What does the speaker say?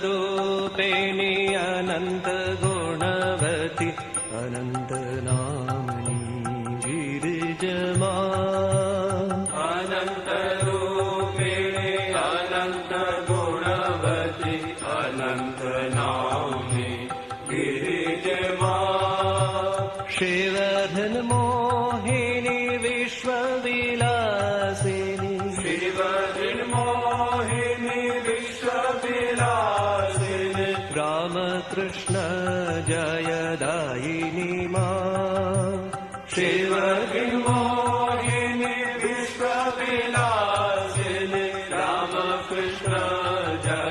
अनन्तरूपिणि अनन्त गुणवति अनन्त नामनि गिरिजमा अनन्तरूपिणि अनन्त गुणवति अनन्त नामनि गिरिजमा शिवधन मोहिनी विश्वविलासिनी शिवधन मोहिनी विश्वविलासिनी रामकृष्ण जयदायिनी मां शिवधन मोहिनी विश्वविलासिनी रामकृष्ण जय